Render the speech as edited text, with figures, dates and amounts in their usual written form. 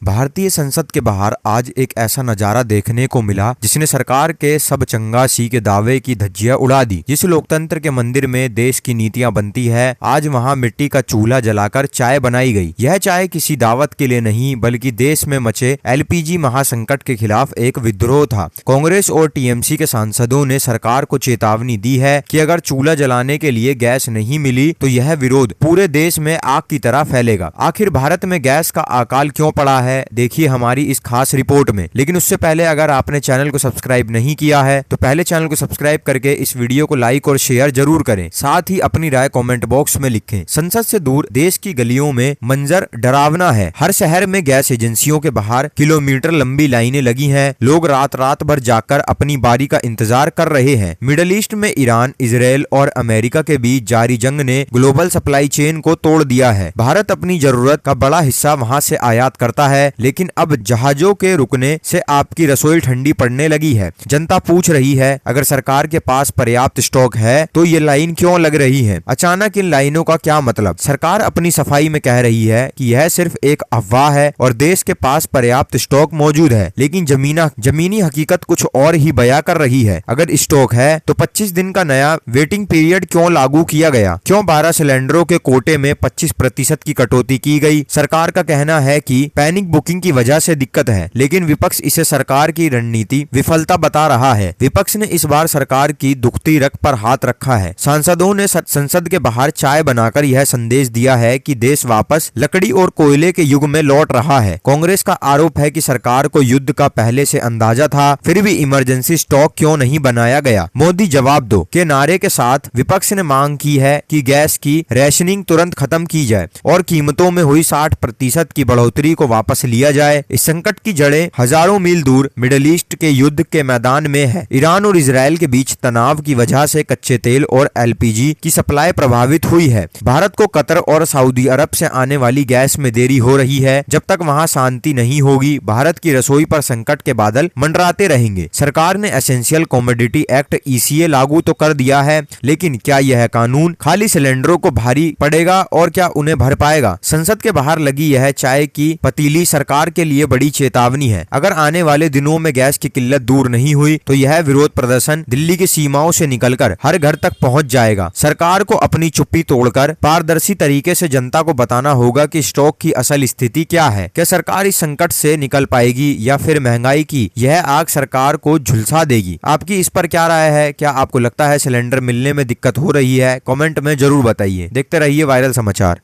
भारतीय संसद के बाहर आज एक ऐसा नजारा देखने को मिला जिसने सरकार के सब चंगासी के दावे की धज्जियां उड़ा दी। जिस लोकतंत्र के मंदिर में देश की नीतियां बनती है, आज वहां मिट्टी का चूल्हा जलाकर चाय बनाई गई। यह चाय किसी दावत के लिए नहीं बल्कि देश में मचे एलपीजी महासंकट के खिलाफ एक विद्रोह था। कांग्रेस और टीएमसी के सांसदों ने सरकार को चेतावनी दी है कि अगर चूल्हा जलाने के लिए गैस नहीं मिली तो यह विरोध पूरे देश में आग की तरह फैलेगा। आखिर भारत में गैस का अकाल क्यों पड़ा है, देखिए हमारी इस खास रिपोर्ट में। लेकिन उससे पहले अगर आपने चैनल को सब्सक्राइब नहीं किया है तो पहले चैनल को सब्सक्राइब करके इस वीडियो को लाइक और शेयर जरूर करें। साथ ही अपनी राय कमेंट बॉक्स में लिखें। संसद से दूर देश की गलियों में मंजर डरावना है। हर शहर में गैस एजेंसियों के बाहर किलोमीटर लंबी लाइनें लगी हैं। लोग रात रात भर जाकर अपनी बारी का इंतजार कर रहे हैं। मिडिल ईस्ट में ईरान, इजराइल और अमेरिका के बीच जारी जंग ने ग्लोबल सप्लाई चेन को तोड़ दिया है। भारत अपनी जरूरत का बड़ा हिस्सा वहां से आयात करता है, लेकिन अब जहाजों के रुकने से आपकी रसोई ठंडी पड़ने लगी है। जनता पूछ रही है, अगर सरकार के पास पर्याप्त स्टॉक है तो ये लाइन क्यों लग रही है? अचानक इन लाइनों का क्या मतलब? सरकार अपनी सफाई में कह रही है कि यह सिर्फ एक अफवाह है और देश के पास पर्याप्त स्टॉक मौजूद है, लेकिन जमीनी हकीकत कुछ और ही बयां कर रही है। अगर स्टॉक है तो 25 दिन का नया वेटिंग पीरियड क्यों लागू किया गया? क्यों 12 सिलेंडरों के कोटे में 25% की कटौती की गई? सरकार का कहना है कि पैनिक बुकिंग की वजह से दिक्कत है, लेकिन विपक्ष इसे सरकार की रणनीति विफलता बता रहा है। विपक्ष ने इस बार सरकार की दुखती रग पर हाथ रखा है। सांसदों ने संसद के बाहर चाय बनाकर यह संदेश दिया है कि देश वापस लकड़ी और कोयले के युग में लौट रहा है। कांग्रेस का आरोप है कि सरकार को युद्ध का पहले से अंदाजा था, फिर भी इमरजेंसी स्टॉक क्यों नहीं बनाया गया? मोदी जवाब दो के नारे के साथ विपक्ष ने मांग की है कि गैस की रेशनिंग तुरंत खत्म की जाए और कीमतों में हुई 60% की बढ़ोतरी को वापस लिया जाए। इस संकट की जड़ें हजारों मील दूर मिडिल ईस्ट के युद्ध के मैदान में है। ईरान और इजराइल के बीच तनाव की वजह से कच्चे तेल और एलपीजी की सप्लाई प्रभावित हुई है। भारत को कतर और सऊदी अरब से आने वाली गैस में देरी हो रही है। जब तक वहां शांति नहीं होगी, भारत की रसोई पर संकट के बादल मंडराते रहेंगे। सरकार ने एसेंशियल कमोडिटी एक्ट ईसीए लागू तो कर दिया है, लेकिन क्या यह कानून खाली सिलेंडरों को भारी पड़ेगा और क्या उन्हें भर पाएगा? संसद के बाहर लगी यह चाय की पतीली सरकार के लिए बड़ी चेतावनी है। अगर आने वाले दिनों में गैस की किल्लत दूर नहीं हुई तो यह विरोध प्रदर्शन दिल्ली की सीमाओं से निकलकर हर घर तक पहुंच जाएगा। सरकार को अपनी चुप्पी तोड़कर पारदर्शी तरीके से जनता को बताना होगा कि स्टॉक की असल स्थिति क्या है। क्या सरकार इस संकट से निकल पाएगी या फिर महंगाई की यह आग सरकार को झुलसा देगी? आपकी इस पर क्या राय है? क्या आपको लगता है सिलेंडर मिलने में दिक्कत हो रही है? कमेंट में जरूर बताइए। देखते रहिए वायरल समाचार।